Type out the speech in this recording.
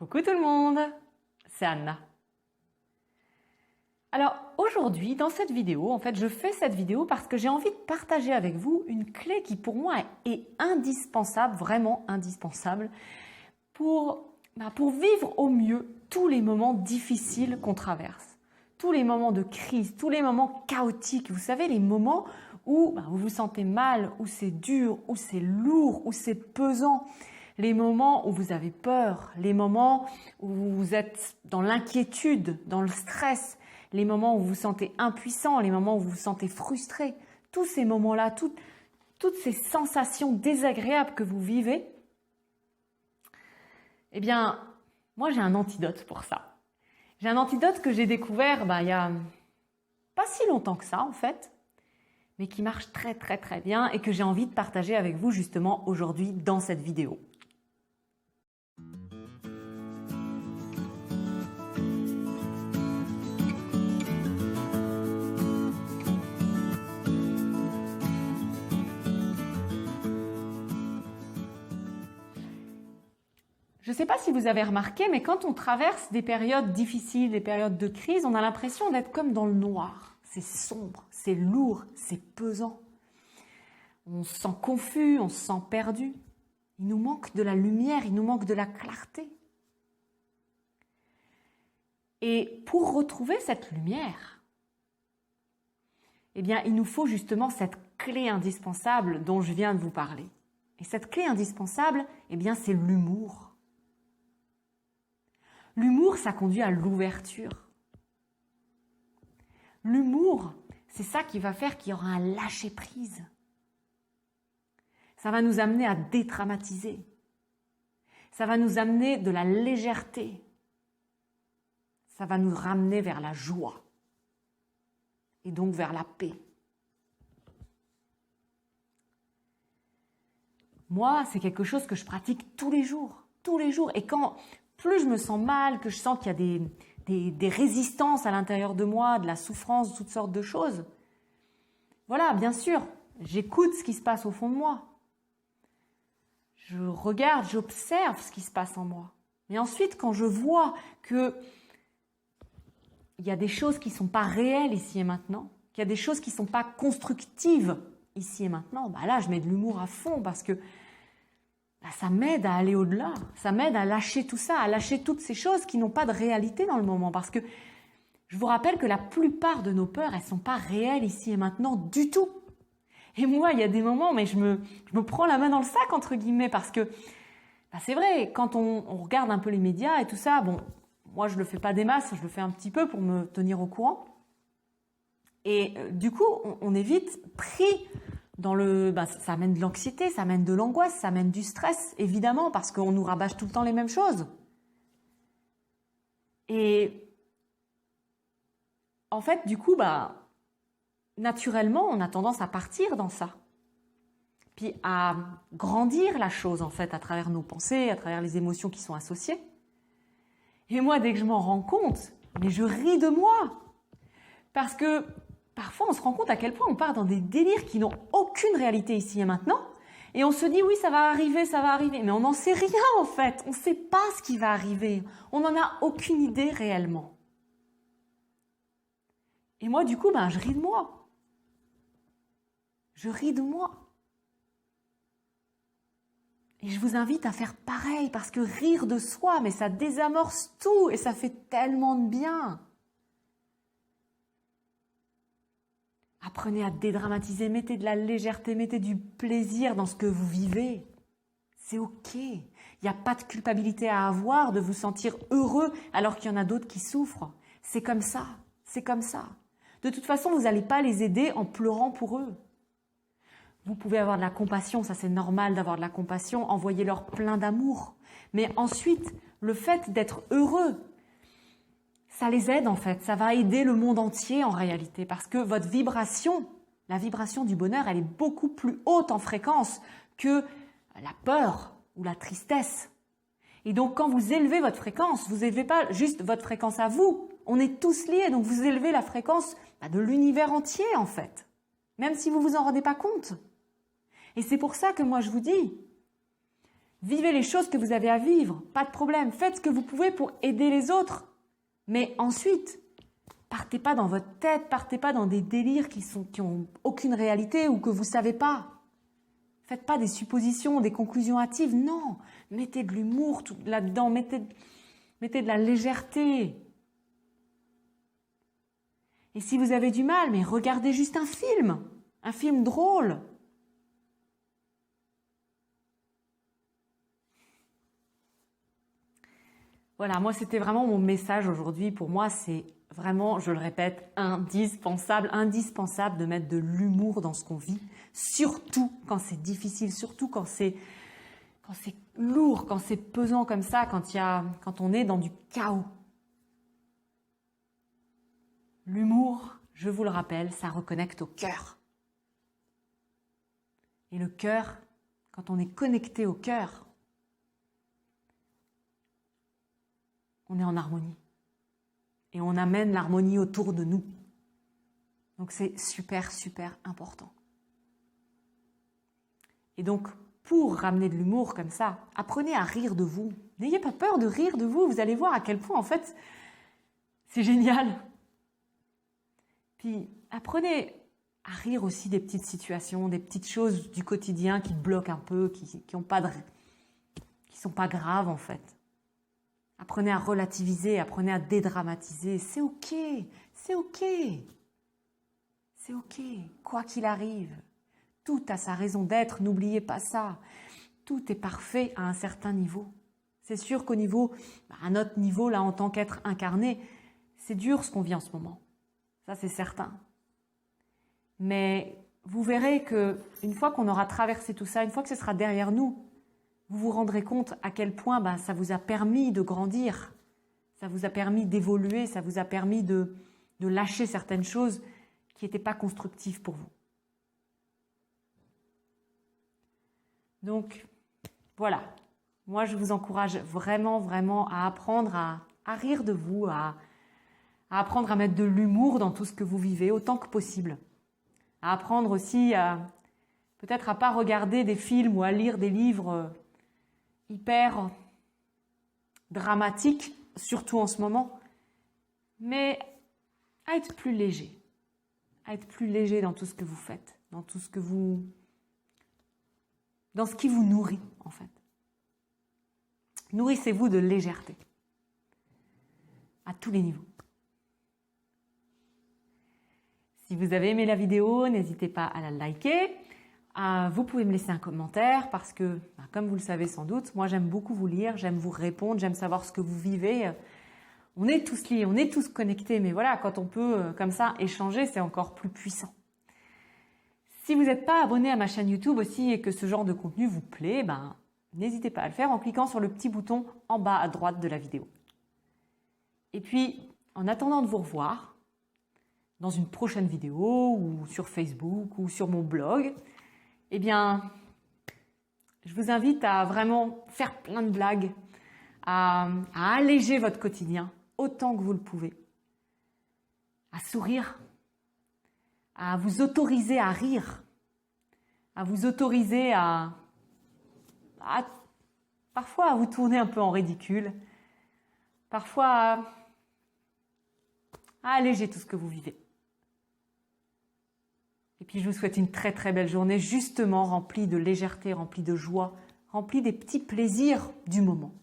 Coucou tout le monde, c'est Anna. Alors aujourd'hui, dans cette vidéo, je fais cette vidéo parce que j'ai envie de partager avec vous une clé qui pour moi est indispensable, vraiment indispensable, pour vivre au mieux tous les moments difficiles qu'on traverse, tous les moments de crise, tous les moments chaotiques, vous savez, les moments où vous vous sentez mal, où c'est dur, où c'est lourd, où c'est pesant. Les moments où vous avez peur, les moments où vous êtes dans l'inquiétude, dans le stress, les moments où vous vous sentez impuissant, les moments où vous vous sentez frustré, tous ces moments-là, toutes ces sensations désagréables que vous vivez, eh bien, moi j'ai un antidote pour ça. J'ai un antidote que j'ai découvert il y a pas si longtemps que ça en fait, mais qui marche très très très bien et que j'ai envie de partager avec vous justement aujourd'hui dans cette vidéo. Je ne sais pas si vous avez remarqué, mais quand on traverse des périodes difficiles, des périodes de crise, on a l'impression d'être comme dans le noir. C'est sombre, c'est lourd, c'est pesant. On se sent confus, on se sent perdu. Il nous manque de la lumière, il nous manque de la clarté. Et pour retrouver cette lumière, eh bien, il nous faut justement cette clé indispensable dont je viens de vous parler. Et cette clé indispensable, eh bien, c'est l'humour. L'humour, ça conduit à l'ouverture. L'humour, c'est ça qui va faire qu'il y aura un lâcher-prise. Ça va nous amener à dédramatiser. Ça va nous amener de la légèreté. Ça va nous ramener vers la joie. Et donc vers la paix. Moi, c'est quelque chose que je pratique tous les jours. Tous les jours. Et quand plus je me sens mal, que je sens qu'il y a des résistances à l'intérieur de moi, de la souffrance, toutes sortes de choses. Voilà, bien sûr, j'écoute ce qui se passe au fond de moi. Je regarde, j'observe ce qui se passe en moi. Mais ensuite, quand je vois qu'il y a des choses qui ne sont pas réelles ici et maintenant, qu'il y a des choses qui ne sont pas constructives ici et maintenant, là, je mets de l'humour à fond parce que ça m'aide à aller au-delà, ça m'aide à lâcher tout ça, à lâcher toutes ces choses qui n'ont pas de réalité dans le moment. Parce que je vous rappelle que la plupart de nos peurs, elles ne sont pas réelles ici et maintenant du tout. Et moi, il y a des moments, mais je me prends la main dans le sac, entre guillemets, parce que c'est vrai, quand on regarde un peu les médias et tout ça, moi je ne le fais pas des masses, je le fais un petit peu pour me tenir au courant. Et du coup, on est vite pris dans ça amène de l'anxiété, ça amène de l'angoisse, ça amène du stress, évidemment, parce qu'on nous rabâche tout le temps les mêmes choses. Et en fait, du coup, naturellement, on a tendance à partir dans ça. Puis à grandir la chose, en fait, à travers nos pensées, à travers les émotions qui sont associées. Et moi, dès que je m'en rends compte, mais je ris de moi. Parce que parfois, on se rend compte à quel point on part dans des délires qui n'ont aucune réalité ici et maintenant. Et on se dit, oui, ça va arriver. Mais on n'en sait rien, en fait. On ne sait pas ce qui va arriver. On n'en a aucune idée réellement. Et moi, du coup, je ris de moi. Je ris de moi. Et je vous invite à faire pareil, parce que rire de soi, mais ça désamorce tout et ça fait tellement de bien. Apprenez à dédramatiser, mettez de la légèreté, mettez du plaisir dans ce que vous vivez. C'est ok. Il n'y a pas de culpabilité à avoir de vous sentir heureux alors qu'il y en a d'autres qui souffrent. C'est comme ça, c'est comme ça. De toute façon, vous n'allez pas les aider en pleurant pour eux. Vous pouvez avoir de la compassion, ça c'est normal d'avoir de la compassion, envoyez-leur plein d'amour. Mais ensuite, le fait d'être heureux, ça les aide en fait, ça va aider le monde entier en réalité parce que votre vibration, la vibration du bonheur, elle est beaucoup plus haute en fréquence que la peur ou la tristesse. Et donc quand vous élevez votre fréquence, vous élevez pas juste votre fréquence à vous, on est tous liés, donc vous élevez la fréquence de l'univers entier en fait, même si vous vous en rendez pas compte. Et c'est pour ça que moi je vous dis, Vivez les choses que vous avez à vivre, pas de problème. Faites ce que vous pouvez pour aider les autres. Mais ensuite, partez pas dans votre tête, partez pas dans des délires qui ont aucune réalité ou que vous savez pas. Faites pas des suppositions, des conclusions hâtives. Non, mettez de l'humour là-dedans, mettez de la légèreté. Et si vous avez du mal, mais regardez juste un film drôle. Voilà, moi c'était vraiment mon message aujourd'hui. Pour moi, c'est vraiment, je le répète, indispensable de mettre de l'humour dans ce qu'on vit, surtout quand c'est difficile, surtout quand c'est lourd, quand c'est pesant comme ça, quand on est dans du chaos. L'humour, je vous le rappelle, ça reconnecte au cœur. Et le cœur, quand on est connecté au cœur, on est en harmonie. Et on amène l'harmonie autour de nous. Donc c'est super, super important. Et donc, pour ramener de l'humour comme ça, apprenez à rire de vous. N'ayez pas peur de rire de vous. Vous allez voir à quel point, en fait, c'est génial. Puis, apprenez à rire aussi des petites situations, des petites choses du quotidien qui bloquent un peu, qui sont pas graves, en fait. Apprenez à relativiser, apprenez à dédramatiser. C'est OK, c'est OK. C'est OK, quoi qu'il arrive. Tout a sa raison d'être, n'oubliez pas ça. Tout est parfait à un certain niveau. C'est sûr qu'au niveau, à notre niveau, là, en tant qu'être incarné, c'est dur ce qu'on vit en ce moment. Ça, c'est certain. Mais vous verrez qu'une fois qu'on aura traversé tout ça, une fois que ce sera derrière nous, vous vous rendrez compte à quel point ça vous a permis de grandir, ça vous a permis d'évoluer, ça vous a permis de lâcher certaines choses qui n'étaient pas constructives pour vous. Donc, voilà. Moi, je vous encourage vraiment, vraiment à apprendre à rire de vous, à apprendre à mettre de l'humour dans tout ce que vous vivez, autant que possible. À apprendre aussi peut-être à pas regarder des films ou à lire des livres hyper dramatiques, surtout en ce moment, mais à être plus léger. À être plus léger dans tout ce que vous faites, dans ce qui vous nourrit, en fait. Nourrissez-vous de légèreté. À tous les niveaux. Si vous avez aimé la vidéo, n'hésitez pas à la liker. Vous pouvez me laisser un commentaire parce que, comme vous le savez sans doute, moi j'aime beaucoup vous lire, j'aime vous répondre, j'aime savoir ce que vous vivez. On est tous liés, on est tous connectés, mais voilà, quand on peut comme ça échanger, c'est encore plus puissant. Si vous n'êtes pas abonné à ma chaîne YouTube aussi et que ce genre de contenu vous plaît, n'hésitez pas à le faire en cliquant sur le petit bouton en bas à droite de la vidéo. Et puis, en attendant de vous revoir dans une prochaine vidéo ou sur Facebook ou sur mon blog, eh bien, je vous invite à vraiment faire plein de blagues, à alléger votre quotidien autant que vous le pouvez, à sourire, à vous autoriser à rire, à vous autoriser à parfois à vous tourner un peu en ridicule, parfois à alléger tout ce que vous vivez. Et puis je vous souhaite une très très belle journée, justement remplie de légèreté, remplie de joie, remplie des petits plaisirs du moment.